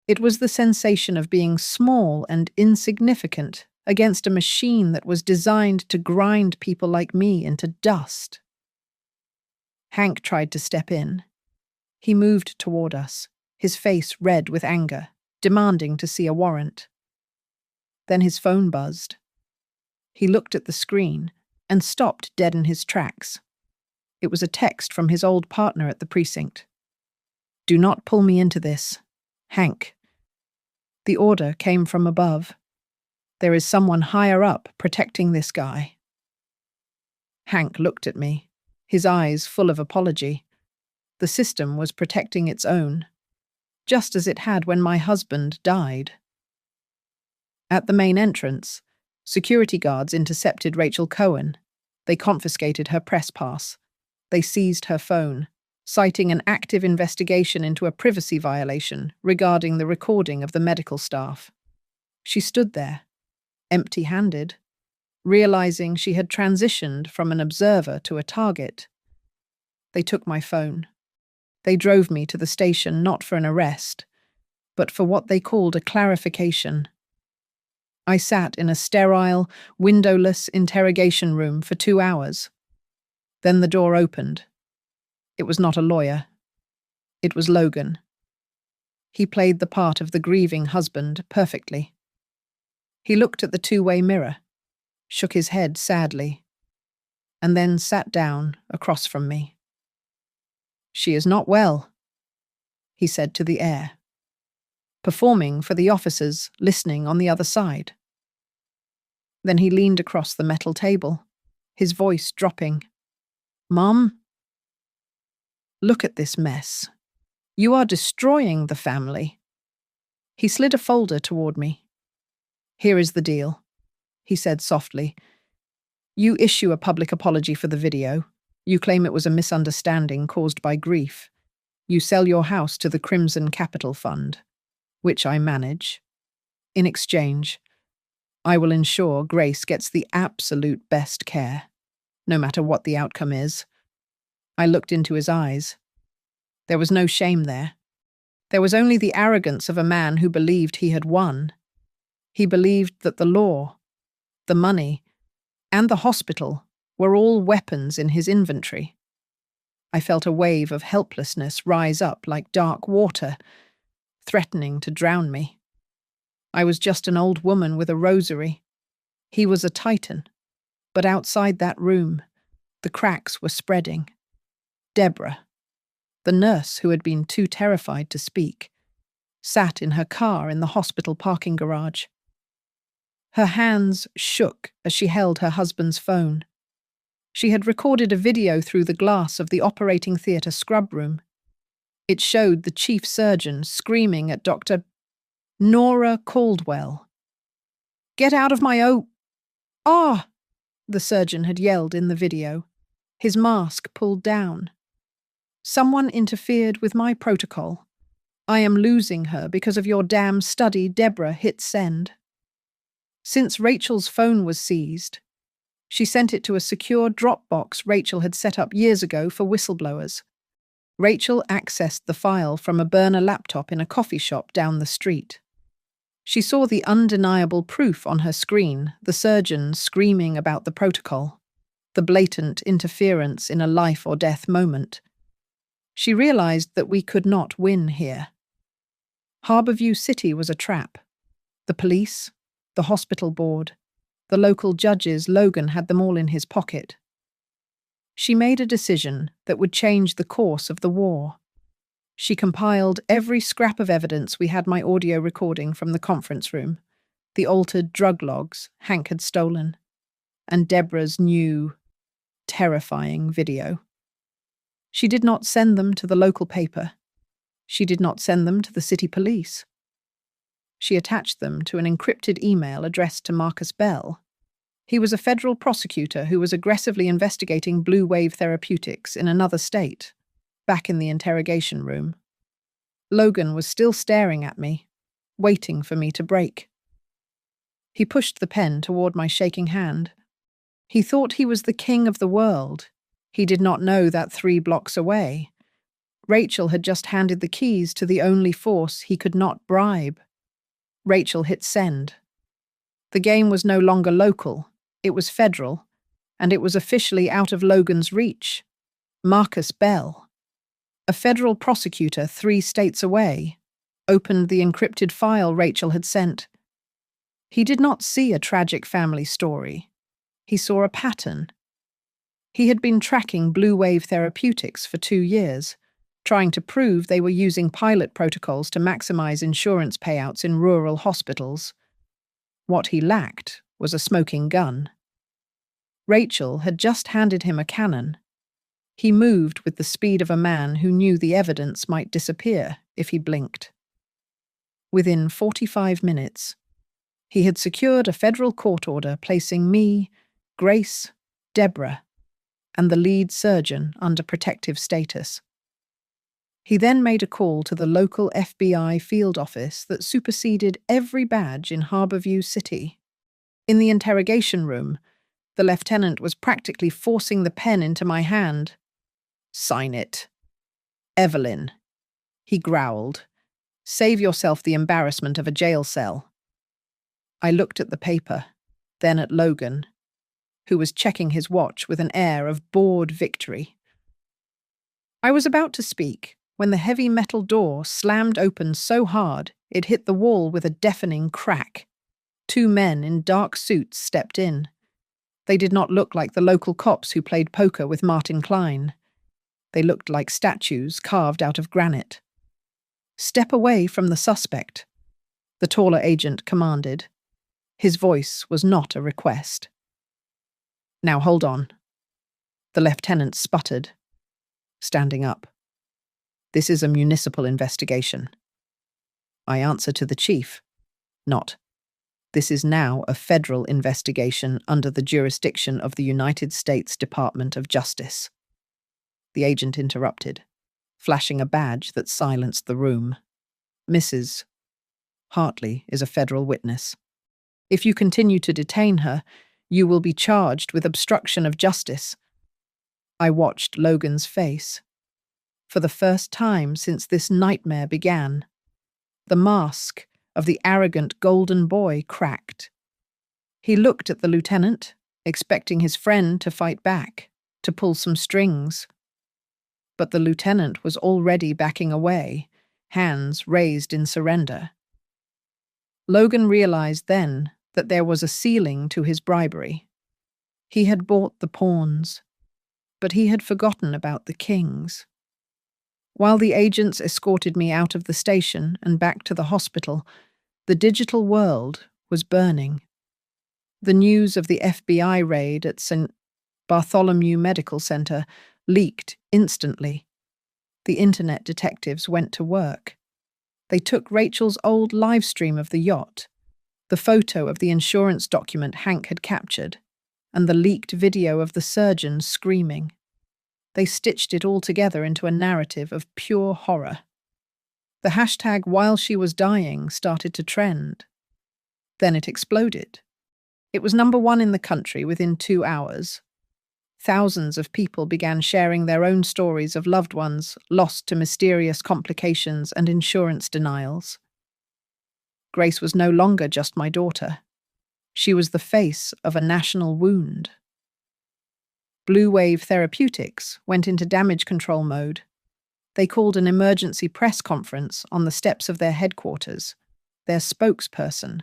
It was the sensation of being small and insignificant against a machine that was designed to grind people like me into dust. Hank tried to step in. He moved toward us, his face red with anger, demanding to see a warrant. Then his phone buzzed. He looked at the screen and stopped dead in his tracks. It was a text from his old partner at the precinct. Do not pull me into this, Hank. The order came from above. There is someone higher up protecting this guy. Hank looked at me, his eyes full of apology. The system was protecting its own, just as it had when my husband died. At the main entrance, security guards intercepted Rachel Cohen. They confiscated her press pass. They seized her phone, citing an active investigation into a privacy violation regarding the recording of the medical staff. She stood there, empty-handed, realizing she had transitioned from an observer to a target. They took my phone. They drove me to the station not for an arrest, but for what they called a clarification. I sat in a sterile, windowless interrogation room for 2 hours. Then the door opened. It was not a lawyer. It was Logan. He played the part of the grieving husband perfectly. He looked at the two-way mirror, shook his head sadly, and then sat down across from me. "She is not well," he said to the air, performing for the officers listening on the other side. Then he leaned across the metal table, his voice dropping. "Mom, look at this mess. You are destroying the family." He slid a folder toward me. "Here is the deal," he said softly. "You issue a public apology for the video. You claim it was a misunderstanding caused by grief. You sell your house to the Crimson Capital Fund, which I manage. In exchange, I will ensure Grace gets the absolute best care, no matter what the outcome is." I looked into his eyes. There was no shame there. There was only the arrogance of a man who believed he had won. He believed that the law, the money, and the hospital were all weapons in his inventory. I felt a wave of helplessness rise up like dark water, threatening to drown me. I was just an old woman with a rosary. He was a titan. But outside that room, the cracks were spreading. Deborah, the nurse who had been too terrified to speak, sat in her car in the hospital parking garage. Her hands shook as she held her husband's phone. She had recorded a video through the glass of the operating theatre scrub room. It showed the chief surgeon screaming at Dr. Nora Caldwell. "Get out of my Ah!" the surgeon had yelled in the video, his mask pulled down. "Someone interfered with my protocol. I am losing her because of your damn study." Deborah hit send. Since Rachel's phone was seized, she sent it to a secure Dropbox Rachel had set up years ago for whistleblowers. Rachel accessed the file from a burner laptop in a coffee shop down the street. She saw the undeniable proof on her screen, the surgeon screaming about the protocol, the blatant interference in a life-or-death moment. She realized that we could not win here. Harborview City was a trap. The police, the hospital board, the local judges, Logan had them all in his pocket. She made a decision that would change the course of the war. She compiled every scrap of evidence. We had my audio recording from the conference room, the altered drug logs Hank had stolen, and Deborah's new, terrifying video. She did not send them to the local paper. She did not send them to the city police. She attached them to an encrypted email addressed to Marcus Bell. He was a federal prosecutor who was aggressively investigating Blue Wave Therapeutics in another state, back in the interrogation room. Logan was still staring at me, waiting for me to break. He pushed the pen toward my shaking hand. He thought he was the king of the world. He did not know that 3 blocks away, Rachel had just handed the keys to the only force he could not bribe. Rachel hit send. The game was no longer local, it was federal, and it was officially out of Logan's reach. Marcus Bell, a federal prosecutor 3 states away, opened the encrypted file Rachel had sent. He did not see a tragic family story. He saw a pattern. He had been tracking Blue Wave Therapeutics for 2 years, trying to prove they were using pilot protocols to maximize insurance payouts in rural hospitals. What he lacked was a smoking gun. Rachel had just handed him a cannon. He moved with the speed of a man who knew the evidence might disappear if he blinked. Within 45 minutes, He had secured a federal court order placing me, Grace, Deborah, and the lead surgeon under protective status. He then made a call to the local FBI field office that superseded every badge in Harborview City. In the interrogation room, the lieutenant was practically forcing the pen into my hand. "Sign it. Evelyn," he growled. "Save yourself the embarrassment of a jail cell." I looked at the paper, then at Logan, who was checking his watch with an air of bored victory. I was about to speak when the heavy metal door slammed open so hard it hit the wall with a deafening crack. 2 men in dark suits stepped in. They did not look like the local cops who played poker with Martin Klein. They looked like statues carved out of granite. "Step away from the suspect," the taller agent commanded. His voice was not a request. "Now hold on," the lieutenant sputtered, standing up. "This is a municipal investigation. I answer to the chief, not. This is now a federal investigation under the jurisdiction of the United States Department of Justice." The agent interrupted, flashing a badge that silenced the room. "Mrs. Hartley is a federal witness. If you continue to detain her, you will be charged with obstruction of justice." I watched Logan's face. For the first time since this nightmare began, the mask of the arrogant golden boy cracked. He looked at the lieutenant, expecting his friend to fight back, to pull some strings. But the lieutenant was already backing away, hands raised in surrender. Logan realized then that there was a ceiling to his bribery. He had bought the pawns, but he had forgotten about the kings. While the agents escorted me out of the station and back to the hospital, the digital world was burning. The news of the FBI raid at St. Bartholomew Medical Center leaked instantly. The internet detectives went to work. They took Rachel's old live stream of the yacht, the photo of the insurance document Hank had captured, and the leaked video of the surgeon screaming. They stitched it all together into a narrative of pure horror. The hashtag "while she was dying" started to trend. Then it exploded. It was #1 in the country within 2 hours. Thousands of people began sharing their own stories of loved ones lost to mysterious complications and insurance denials. Grace was no longer just my daughter. She was the face of a national wound. Blue Wave Therapeutics went into damage control mode. They called an emergency press conference on the steps of their headquarters. Their spokesperson,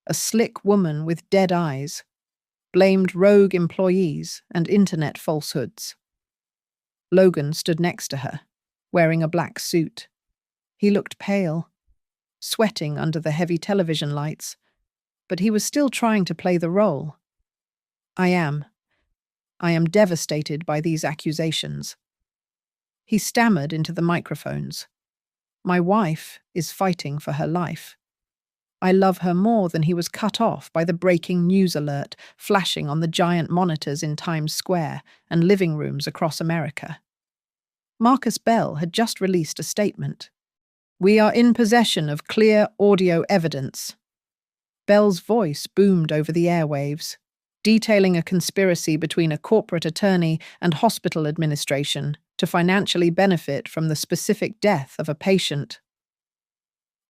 a slick woman with dead eyes, blamed rogue employees and internet falsehoods. Logan stood next to her, wearing a black suit. He looked pale, sweating under the heavy television lights, but he was still trying to play the role. I am devastated by these accusations." He stammered into the microphones. "My wife is fighting for her life. I love her more than." He was cut off by the breaking news alert flashing on the giant monitors in Times Square and living rooms across America. Marcus Bell had just released a statement. "We are in possession of clear audio evidence." Bell's voice boomed over the airwaves, detailing a conspiracy between a corporate attorney and hospital administration to financially benefit from the specific death of a patient.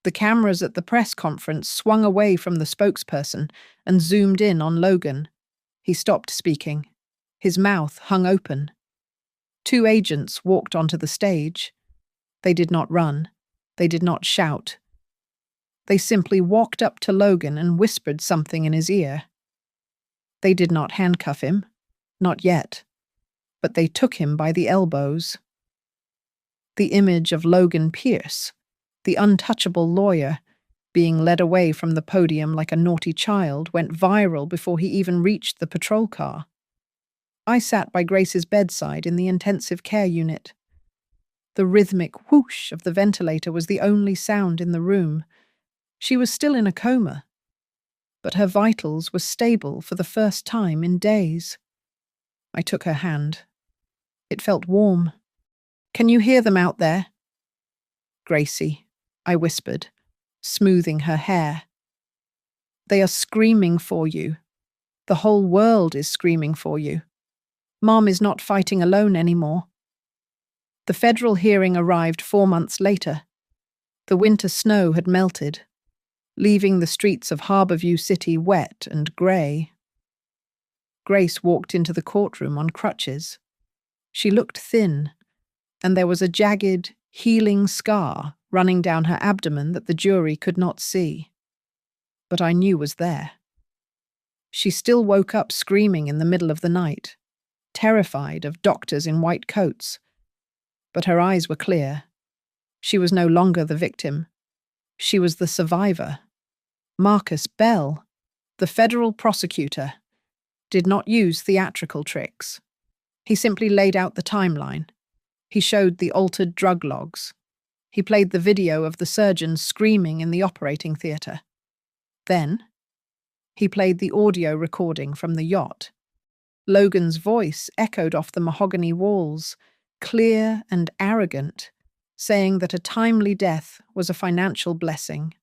The cameras at the press conference swung away from the spokesperson and zoomed in on Logan. He stopped speaking. His mouth hung open. 2 agents walked onto the stage. They did not run. They did not shout. They simply walked up to Logan and whispered something in his ear. They did not handcuff him, not yet, but they took him by the elbows. The image of Logan Pierce, the untouchable lawyer, being led away from the podium like a naughty child, went viral before he even reached the patrol car. I sat by Grace's bedside in the intensive care unit. The rhythmic whoosh of the ventilator was the only sound in the room. She was still in a coma. but her vitals were stable for the first time in days. I took her hand. It felt warm. "Can you hear them out there?" "Gracie," I whispered, smoothing her hair. "They are screaming for you. The whole world is screaming for you. Mom is not fighting alone anymore." The federal hearing arrived 4 months later. The winter snow had melted, leaving the streets of Harborview City wet and grey. Grace walked into the courtroom on crutches. She looked thin, and there was a jagged, healing scar running down her abdomen that the jury could not see. But I knew was there. She still woke up screaming in the middle of the night, terrified of doctors in white coats. But her eyes were clear. She was no longer the victim. She was the survivor. Marcus Bell, the federal prosecutor, did not use theatrical tricks. He simply laid out the timeline. He showed the altered drug logs. He played the video of the surgeon screaming in the operating theatre. Then, he played the audio recording from the yacht. Logan's voice echoed off the mahogany walls, clear and arrogant, saying that a timely death was a financial blessing.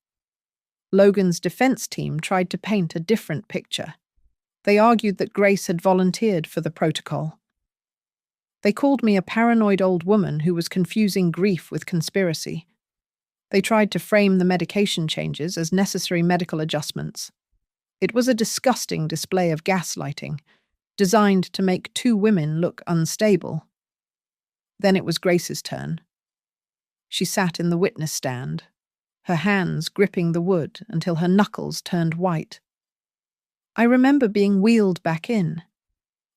Logan's defense team tried to paint a different picture. They argued that Grace had volunteered for the protocol. They called me a paranoid old woman who was confusing grief with conspiracy. They tried to frame the medication changes as necessary medical adjustments. It was a disgusting display of gaslighting, designed to make two women look unstable. Then it was Grace's turn. She sat in the witness stand, her hands gripping the wood until her knuckles turned white. "I remember being wheeled back in,"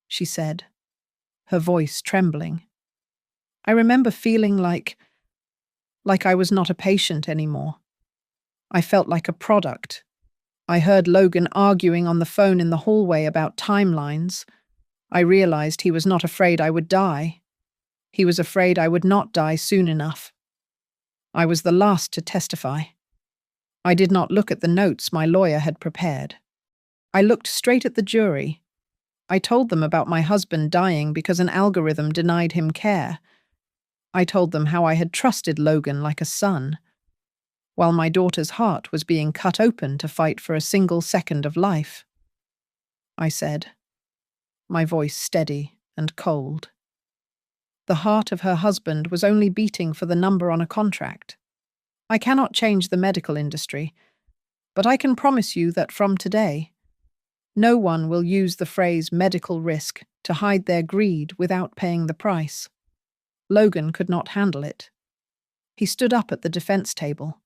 she said, her voice trembling. "I remember feeling like I was not a patient anymore. I felt like a product. I heard Logan arguing on the phone in the hallway about timelines. I realized he was not afraid I would die. He was afraid I would not die soon enough. I was the last to testify. I did not look at the notes my lawyer had prepared. I looked straight at the jury. I told them about my husband dying because an algorithm denied him care. I told them how I had trusted Logan like a son, while my daughter's heart was being cut open to fight for a single second of life. I said, my voice steady and cold. The heart of her husband was only beating for the number on a contract. I cannot change the medical industry, but I can promise you that from today, no one will use the phrase medical risk to hide their greed without paying the price. Logan could not handle it. He stood up at the defense table,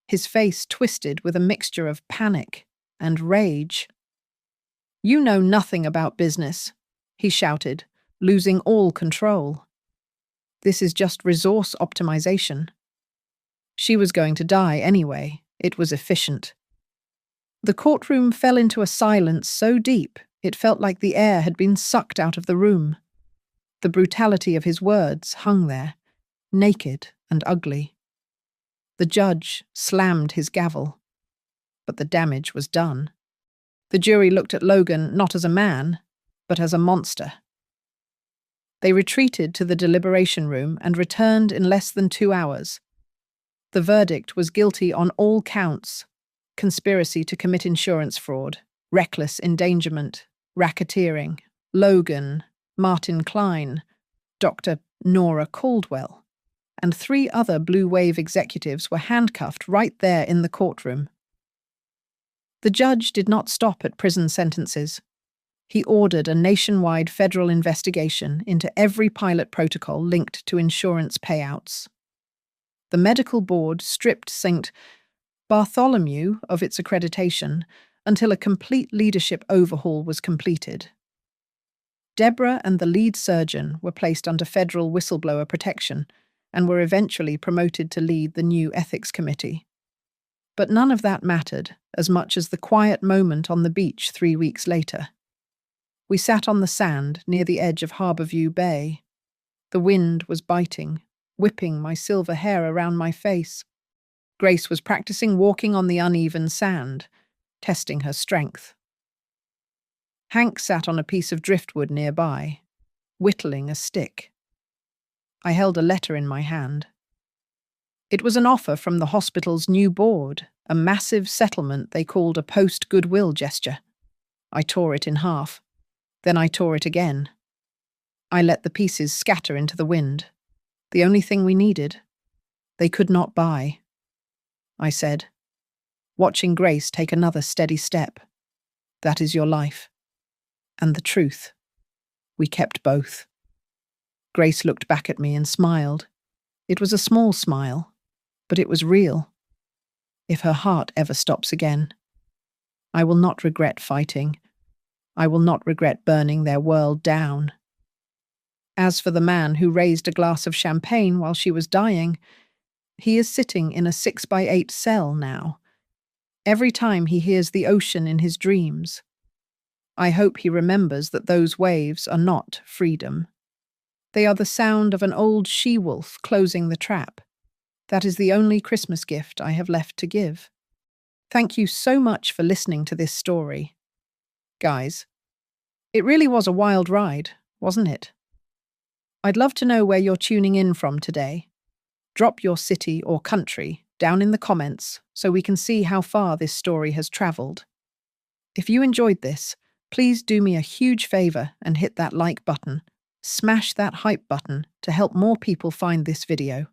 his face twisted with a mixture of panic and rage. "You know nothing about business," he shouted, losing all control. "This is just resource optimization." She was going to die anyway. It was efficient. The courtroom fell into a silence so deep it felt like the air had been sucked out of the room. The brutality of his words hung there, naked and ugly. The judge slammed his gavel, but the damage was done. The jury looked at Logan not as a man, but as a monster. They retreated to the deliberation room and returned in less than 2 hours. The verdict was guilty on all counts: conspiracy to commit insurance fraud, reckless endangerment, racketeering. Logan, Martin Klein, Dr. Nora Caldwell, and 3 other Blue Wave executives were handcuffed right there in the courtroom. The judge did not stop at prison sentences. He ordered a nationwide federal investigation into every pilot protocol linked to insurance payouts. The medical board stripped St. Bartholomew of its accreditation until a complete leadership overhaul was completed. Deborah and the lead surgeon were placed under federal whistleblower protection and were eventually promoted to lead the new ethics committee. But none of that mattered as much as the quiet moment on the beach 3 weeks later. We sat on the sand near the edge of Harborview Bay. The wind was biting, whipping my silver hair around my face. Grace was practicing walking on the uneven sand, testing her strength. Hank sat on a piece of driftwood nearby, whittling a stick. I held a letter in my hand. It was an offer from the hospital's new board, a massive settlement they called a post-goodwill gesture. I tore it in half. Then I tore it again. I let the pieces scatter into the wind. The only thing we needed. They could not buy. I said, watching Grace take another steady step. That is your life. And the truth. We kept both. Grace looked back at me and smiled. It was a small smile, but it was real. If her heart ever stops again, I will not regret fighting. I will not regret burning their world down. As for the man who raised a glass of champagne while she was dying, he is sitting in a 6x8 cell now. Every time he hears the ocean in his dreams, I hope he remembers that those waves are not freedom. They are the sound of an old she-wolf closing the trap. That is the only Christmas gift I have left to give. Thank you so much for listening to this story. Guys, it really was a wild ride, wasn't it? I'd love to know where you're tuning in from today. Drop your city or country down in the comments so we can see how far this story has traveled. If you enjoyed this, please do me a huge favor and hit that like button. Smash that hype button to help more people find this video.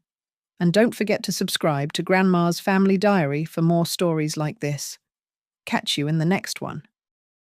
And don't forget to subscribe to Grandma's Family Diary for more stories like this. Catch you in the next one.